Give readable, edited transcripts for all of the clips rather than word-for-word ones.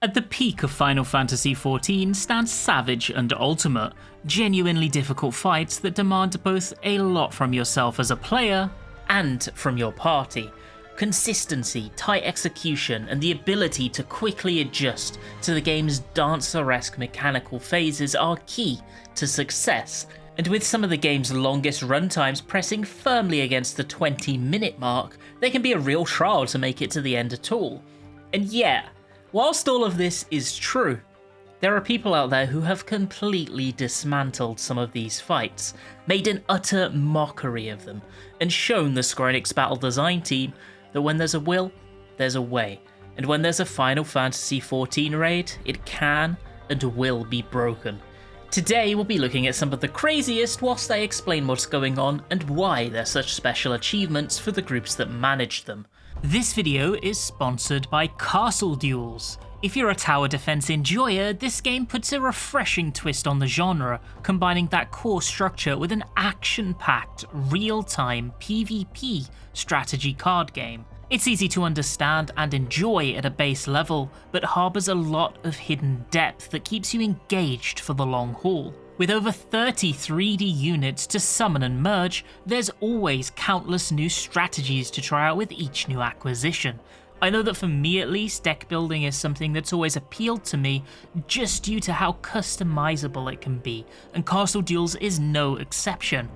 At the peak of Final Fantasy XIV stands Savage and Ultima, genuinely difficult fights that demand both a lot from yourself as a player and from your party. Consistency, tight execution, and the ability to quickly adjust to the game's dancer-esque mechanical phases are key to success, and with some of the game's longest runtimes pressing firmly against the 20-minute mark, they can be a real trial to make it to the end at all. And yeah, whilst all of this is true, there are people out there who have completely dismantled some of these fights, made an utter mockery of them, and shown the Square Enix battle design team that when there's a will, there's a way, and when there's a Final Fantasy XIV raid, it can and will be broken. Today we'll be looking at some of the craziest whilst I explain what's going on and why they're such special achievements for the groups that managed them. This video is sponsored by Castle Duels. If you're a tower defense enjoyer, this game puts a refreshing twist on the genre, combining that core structure with an action-packed, real-time PvP strategy card game. It's easy to understand and enjoy at a base level, but harbours a lot of hidden depth that keeps you engaged for the long haul. With over 30 3D units to summon and merge, there's always countless new strategies to try out with each new acquisition. I know that for me at least, deck building is something that's always appealed to me just due to how customizable it can be, and Castle Duels is no exception.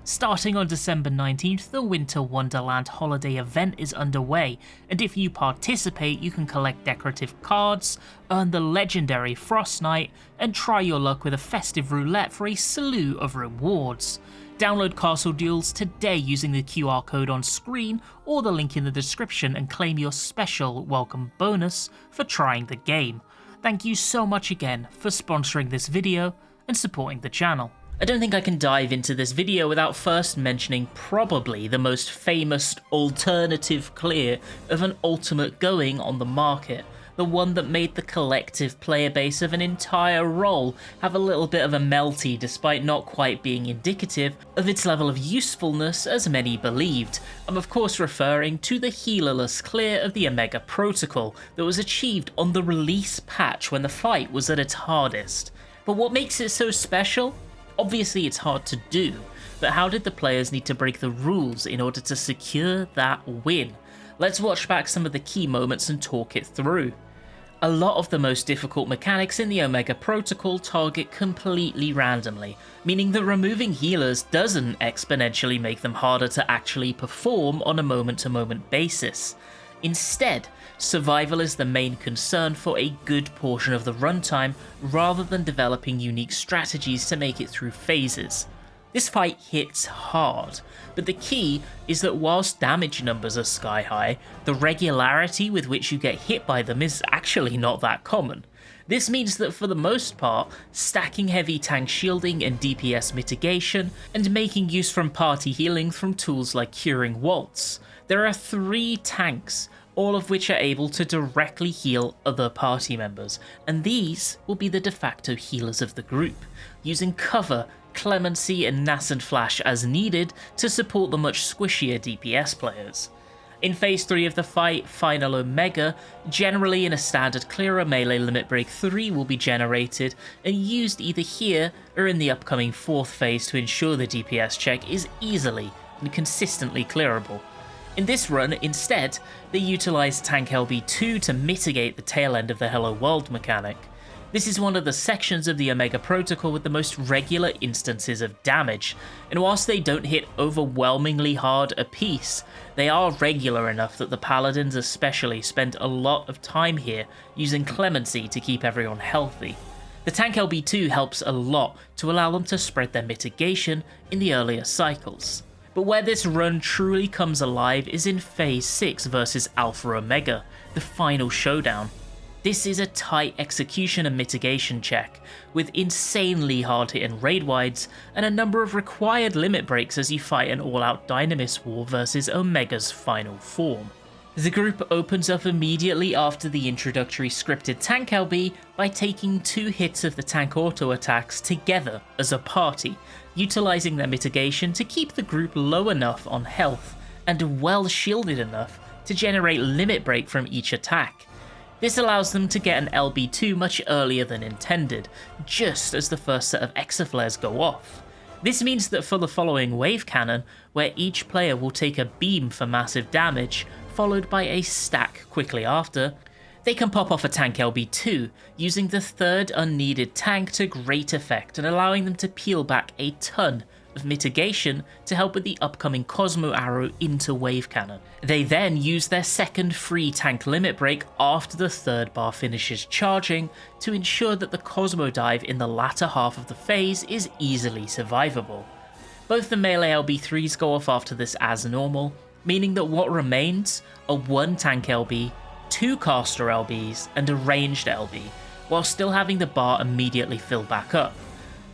Starting on December 19th, the Winter Wonderland holiday event is underway, and if you participate you can collect decorative cards, earn the legendary Frost Knight, and try your luck with a festive roulette for a slew of rewards. Download Castle Duels today using the QR code on screen or the link in the description and claim your special welcome bonus for trying the game. Thank you so much again for sponsoring this video and supporting the channel. I don't think I can dive into this video without first mentioning probably the most famous alternative clear of an ultimate going on the market, the one that made the collective player base of an entire role have a little bit of a melty despite not quite being indicative of its level of usefulness as many believed. I'm of course referring to the healerless clear of the Omega Protocol that was achieved on the release patch when the fight was at its hardest. But what makes it so special? Obviously it's hard to do, but how did the players need to break the rules in order to secure that win? Let's watch back some of the key moments and talk it through. A lot of the most difficult mechanics in the Omega Protocol target completely randomly, meaning that removing healers doesn't exponentially make them harder to actually perform on a moment-to-moment basis. Instead, survival is the main concern for a good portion of the runtime rather than developing unique strategies to make it through phases. This fight hits hard, but the key is that whilst damage numbers are sky high, the regularity with which you get hit by them is actually not that common. This means that for the most part, stacking heavy tank shielding and DPS mitigation, and making use from party healing from tools like Curing Waltz. There are 3 tanks, all of which are able to directly heal other party members, and these will be the de facto healers of the group, using cover, clemency and nascent flash as needed to support the much squishier DPS players. In phase 3 of the fight, Final Omega, generally in a standard clearer melee limit break 3 will be generated and used either here or in the upcoming 4th phase to ensure the DPS check is easily and consistently clearable. In this run, instead, they utilise Tank LB2 to mitigate the tail end of the Hello World mechanic. This is one of the sections of the Omega Protocol with the most regular instances of damage, and whilst they don't hit overwhelmingly hard a piece, they are regular enough that the Paladins especially spend a lot of time here using clemency to keep everyone healthy. The Tank LB2 helps a lot to allow them to spread their mitigation in the earlier cycles. But where this run truly comes alive is in Phase 6 versus Alpha Omega, the final showdown. This is a tight execution and mitigation check, with insanely hard-hitting raid wides and a number of required limit breaks as you fight an all-out Dynamis war versus Omega's final form. The group opens up immediately after the introductory scripted tank LB by taking 2 hits of the tank auto attacks together as a party, utilising their mitigation to keep the group low enough on health and well shielded enough to generate limit break from each attack. This allows them to get an LB2 much earlier than intended, just as the first set of exaflares go off. This means that for the following wave cannon, where each player will take a beam for massive damage, followed by a stack quickly after, they can pop off a tank LB2, using the third unneeded tank to great effect and allowing them to peel back a ton of mitigation to help with the upcoming Cosmo arrow into wave cannon. They then use their second free tank limit break after the third bar finishes charging to ensure that the Cosmo dive in the latter half of the phase is easily survivable. Both the melee LB3s go off after this as normal, meaning that what remains are one tank LB, two caster LBs and a ranged LB, while still having the bar immediately fill back up.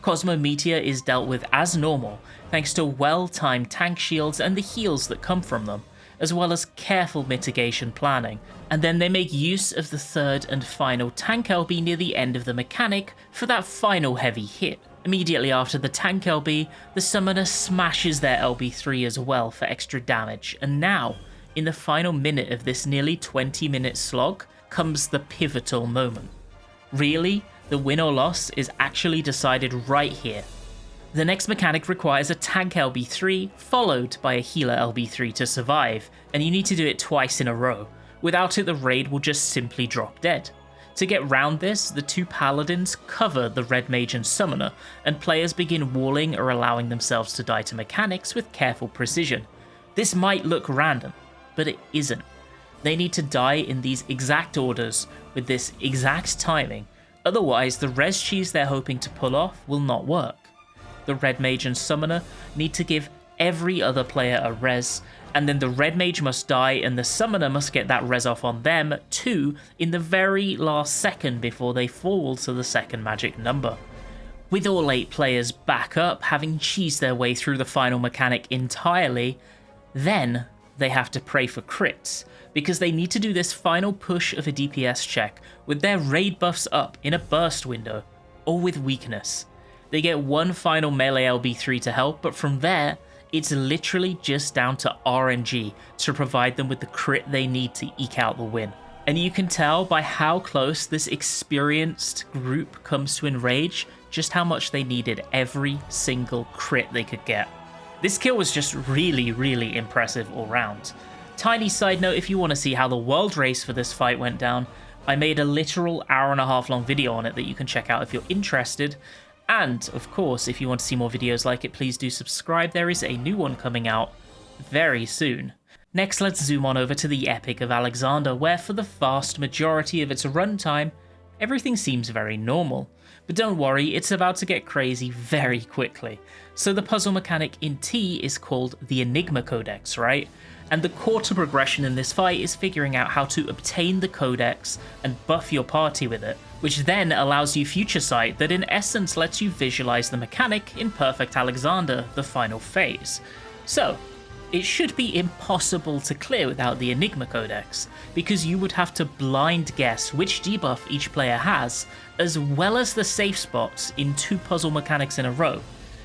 Cosmo Meteor is dealt with as normal, thanks to well-timed tank shields and the heals that come from them, as well as careful mitigation planning, and then they make use of the third and final tank LB near the end of the mechanic for that final heavy hit. Immediately after the tank LB, the summoner smashes their LB3 as well for extra damage, and now, in the final minute of this nearly 20-minute slog, comes the pivotal moment. Really, the win or loss is actually decided right here. The next mechanic requires a tank LB3 followed by a healer LB3 to survive, and you need to do it twice in a row. Without it, the raid will just simply drop dead. To get round this, the two paladins cover the red mage and summoner, and players begin walling or allowing themselves to die to mechanics with careful precision. This might look random, but it isn't. They need to die in these exact orders with this exact timing, otherwise the res cheese they're hoping to pull off will not work. The red mage and summoner need to give every other player a res, and then the red mage must die and the summoner must get that res off on them too in the very last second before they fall to the second magic number. With all 8 players back up, having cheesed their way through the final mechanic entirely, then they have to pray for crits, because they need to do this final push of a DPS check with their raid buffs up in a burst window, or with weakness. They get one final melee LB3 to help, but from there, it's literally just down to RNG to provide them with the crit they need to eke out the win. And you can tell by how close this experienced group comes to Enrage just how much they needed every single crit they could get. This kill was just really impressive all round. Tiny side note, if you want to see how the world race for this fight went down, I made a literal hour-and-a-half long video on it that you can check out if you're interested. And, of course, if you want to see more videos like it, please do subscribe. There is a new one coming out very soon. Next, let's zoom on over to the Epic of Alexander, where for the vast majority of its runtime, everything seems very normal. But don't worry, it's about to get crazy very quickly. So the puzzle mechanic in T is called the Enigma Codex, right? And the core to progression in this fight is figuring out how to obtain the codex and buff your party with it, which then allows you future sight that in essence lets you visualize the mechanic in Perfect Alexander, the final phase. So, it should be impossible to clear without the Enigma Codex, because you would have to blind guess which debuff each player has, as well as the safe spots in 2 puzzle mechanics in a row.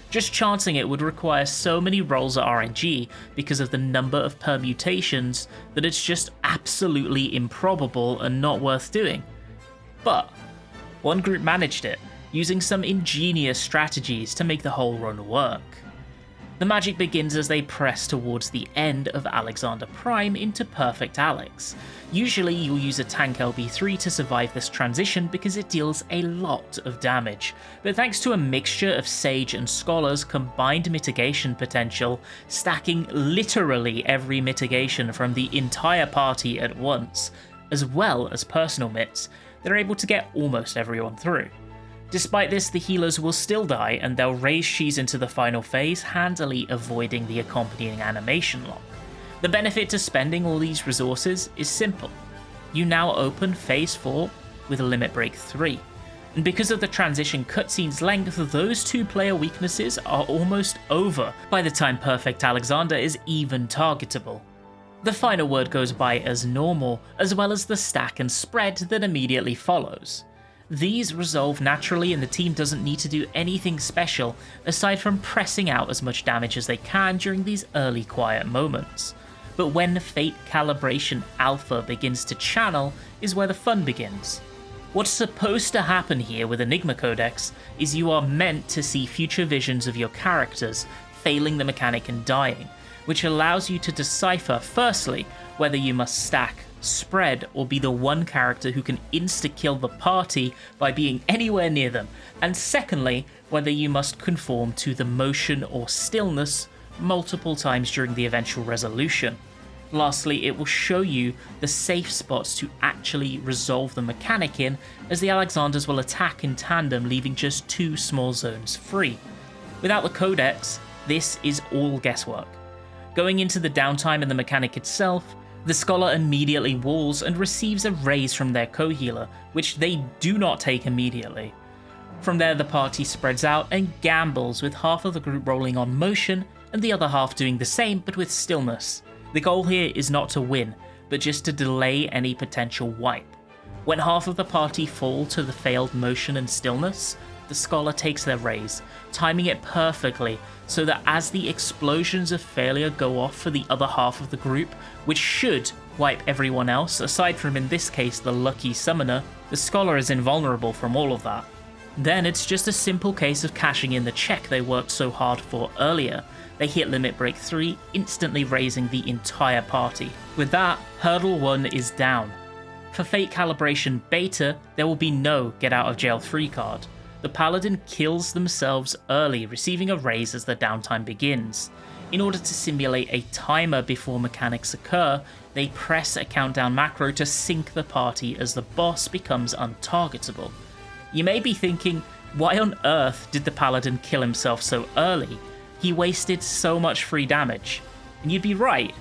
Just chancing it would require so many rolls of RNG because of the number of permutations that it's just absolutely improbable and not worth doing. But one group managed it, using some ingenious strategies to make the whole run work. The magic begins as they press towards the end of Alexander Prime into Perfect Alex. Usually you'll use a tank LB3 to survive this transition because it deals a lot of damage, but thanks to a mixture of Sage and Scholar's combined mitigation potential, stacking literally every mitigation from the entire party at once, as well as personal mits, they're able to get almost everyone through. Despite this, the healers will still die and they'll raise Shees into the final phase, handily avoiding the accompanying animation lock. The benefit to spending all these resources is simple. You now open phase 4 with a limit break 3, and because of the transition cutscene's length, those 2 player weaknesses are almost over by the time Perfect Alexander is even targetable. The final word goes by as normal, as well as the stack and spread that immediately follows. These resolve naturally and the team doesn't need to do anything special aside from pressing out as much damage as they can during these early quiet moments. but when Fate Calibration Alpha begins to channel is where the fun begins. What's supposed to happen here with Enigma Codex is you are meant to see future visions of your characters failing the mechanic and dying, which allows you to decipher firstly whether you must stack, spread, or be the one character who can insta-kill the party by being anywhere near them, and secondly whether you must conform to the motion or stillness multiple times during the eventual resolution. Lastly, it will show you the safe spots to actually resolve the mechanic in, as the Alexanders will attack in tandem, leaving just 2 small zones free. Without the codex, this is all guesswork. Going into the downtime and the mechanic itself, the Scholar immediately walls and receives a raise from their co-healer, which they do not take immediately. From there, the party spreads out and gambles, with half of the group rolling on motion and the other half doing the same but with stillness. The goal here is not to win, but just to delay any potential wipe. When half of the party fall to the failed motion and stillness, the Scholar takes their raise, timing it perfectly so that as the explosions of failure go off for the other half of the group, which should wipe everyone else, aside from in this case the lucky summoner, the Scholar is invulnerable from all of that. Then it's just a simple case of cashing in the check they worked so hard for earlier. They hit Limit Break 3, instantly raising the entire party. With that, Hurdle 1 is down. For Fate Calibration Beta, there will be no Get Out of Jail Free card. The Paladin kills themselves early, receiving a raise as the downtime begins. In order to simulate a timer before mechanics occur, they press a countdown macro to sync the party as the boss becomes untargetable. You may be thinking, why on earth did the Paladin kill himself so early? He wasted so much free damage. And you'd be right.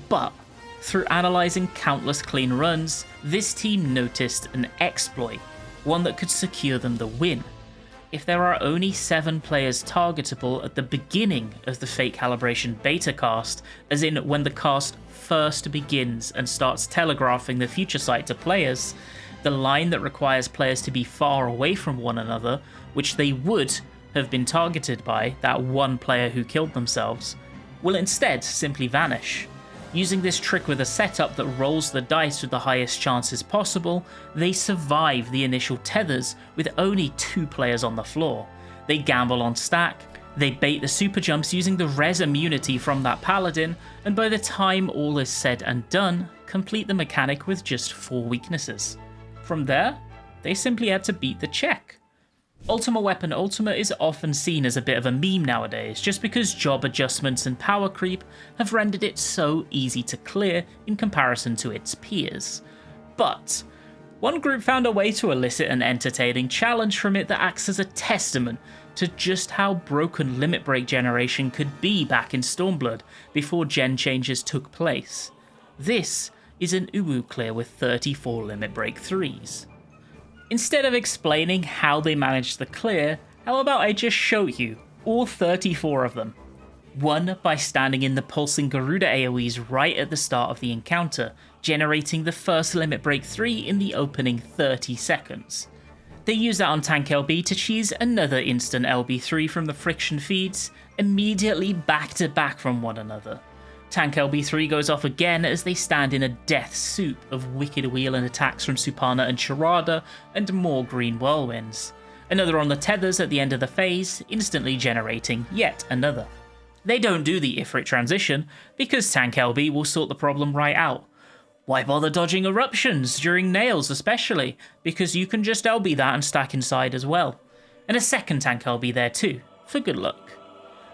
But through analysing countless clean runs, this team noticed an exploit, one that could secure them the win. If there are only 7 players targetable at the beginning of the Fate Calibration beta cast, as in when the cast first begins and starts telegraphing the future sight to players, the line that requires players to be far away from one another, which they would have been targeted by that one player who killed themselves, will instead simply vanish. Using this trick with a setup that rolls the dice with the highest chances possible, they survive the initial tethers with only 2 players on the floor. They gamble on stack, they bait the super jumps using the res immunity from that paladin, and by the time all is said and done, complete the mechanic with just 4 weaknesses. From there, they simply had to beat the check. Ultima Weapon Ultima is often seen as a bit of a meme nowadays, just because job adjustments and power creep have rendered it so easy to clear in comparison to its peers. But one group found a way to elicit an entertaining challenge from it that acts as a testament to just how broken Limit Break generation could be back in Stormblood before gen changes took place. This is an Uwu clear with 34 Limit Break 3s. Instead of explaining how they managed the clear, how about I just show you all 34 of them? 1 by standing in the pulsing Garuda AoEs right at the start of the encounter, generating the first Limit Break 3 in the opening 30 seconds. They use that on Tank LB to cheese another instant LB3 from the friction feeds, immediately back to back from one another. Tank LB3 goes off again as they stand in a death soup of Wicked Wheel and attacks from Supana and Charada, and more green whirlwinds. Another on the tethers at the end of the phase, instantly generating yet another. They don't do the Ifrit transition, because Tank LB will sort the problem right out. Why bother dodging eruptions, during nails especially, because you can just LB that and stack inside as well. And a second Tank LB there too, for good luck.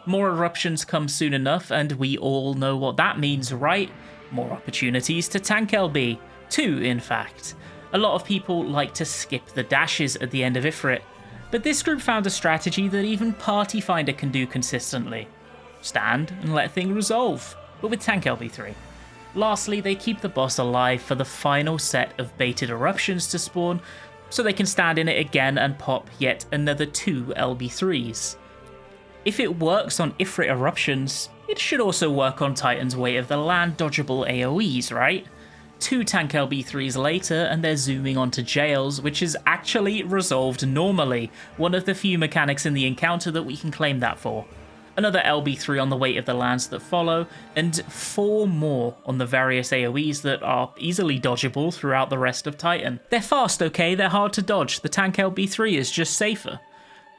More eruptions come soon enough, and we all know what that means, right? More opportunities to tank LB. 2, in fact. A lot of people like to skip the dashes at the end of Ifrit, but this group found a strategy that even Party Finder can do consistently. Stand and let things resolve, but with tank LB3. Lastly, they keep the boss alive for the final set of baited eruptions to spawn, so they can stand in it again and pop yet another 2 LB3s. If it works on Ifrit eruptions, it should also work on Titan's Weight of the Land dodgeable AoEs, right? 2 tank LB3s later and they're zooming onto jails, which is actually resolved normally, one of the few mechanics in the encounter that we can claim that for. another LB3 on the weight of the lands that follow, and 4 more on the various AoEs that are easily dodgeable throughout the rest of Titan. They're fast, okay? They're hard to dodge. The tank LB3 is just safer.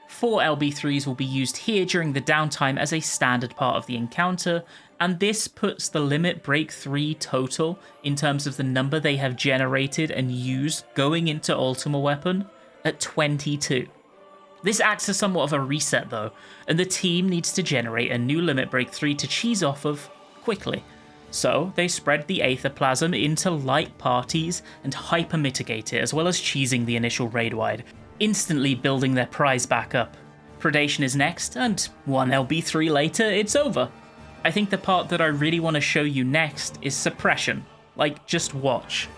4 LB3s will be used here during the downtime as a standard part of the encounter, and this puts the limit break 3 total in terms of the number they have generated and used going into Ultima weapon at 22. This acts as somewhat of a reset though, and the team needs to generate a new limit break 3 to cheese off of quickly. So they spread the Aetherplasm into light parties and hyper mitigate it, as well as cheesing the initial raid wide, instantly building their prize back up. Predation is next, and 1 LB3 later, it's over. I think the part that I really want to show you next is Suppression. Like, just watch.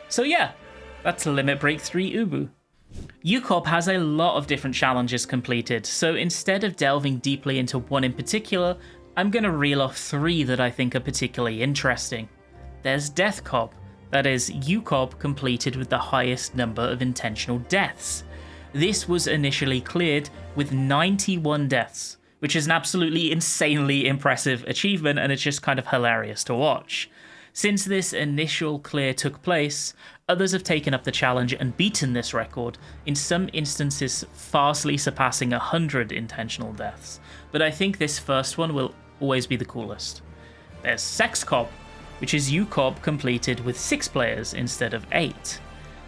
So yeah, that's Limit Break 3 Ubu. UCOB has a lot of different challenges completed, so instead of delving deeply into one in particular, I'm going to reel off 3 that I think are particularly interesting. There's Death Cob, that is UCOB completed with the highest number of intentional deaths. This was initially cleared with 91 deaths, which is an absolutely insanely impressive achievement, and it's just kind of hilarious to watch. Since this initial clear took place, others have taken up the challenge and beaten this record, in some instances vastly surpassing 100 intentional deaths, but I think this first one will always be the coolest. There's Sex Cob, which is UCOB completed with 6 players instead of 8.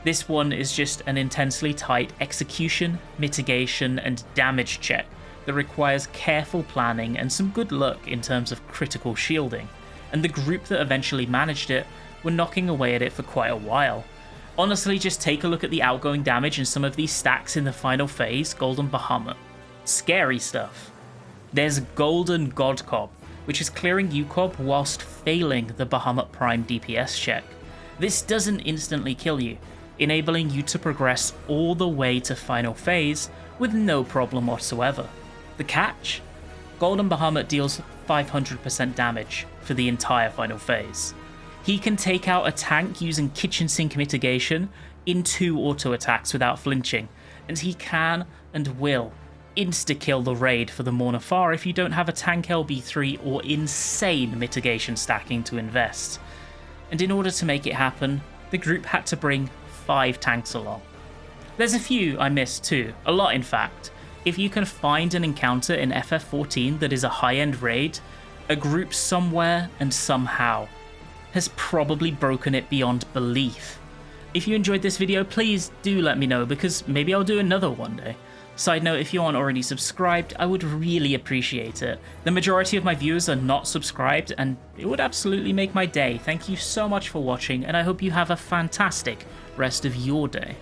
This one is just an intensely tight execution, mitigation, and damage check that requires careful planning and some good luck in terms of critical shielding, and the group that eventually managed it were knocking away at it for quite a while. Honestly, just take a look at the outgoing damage in some of these stacks in the final phase, Golden Bahamut. Scary stuff. There's Golden God Cob, which is clearing UCOB whilst failing the Bahamut Prime DPS check. This doesn't instantly kill you, enabling you to progress all the way to final phase with no problem whatsoever. The catch? Golden Bahamut deals 500% damage for the entire final phase. He can take out a tank using kitchen sink mitigation in 2 auto attacks without flinching, and he can and will insta-kill the raid for the Mornafar if you don't have a tank LB3 or insane mitigation stacking to invest. And in order to make it happen, the group had to bring 5 tanks along. There's a few I missed too, a lot in fact. If you can find an encounter in FF14 that is a high-end raid, a group somewhere and somehow has probably broken it beyond belief. If you enjoyed this video, please do let me know, because maybe I'll do another one day. Side note, if you aren't already subscribed, I would really appreciate it. The majority of my viewers are not subscribed, and it would absolutely make my day. Thank you so much for watching, and I hope you have a fantastic rest of your day.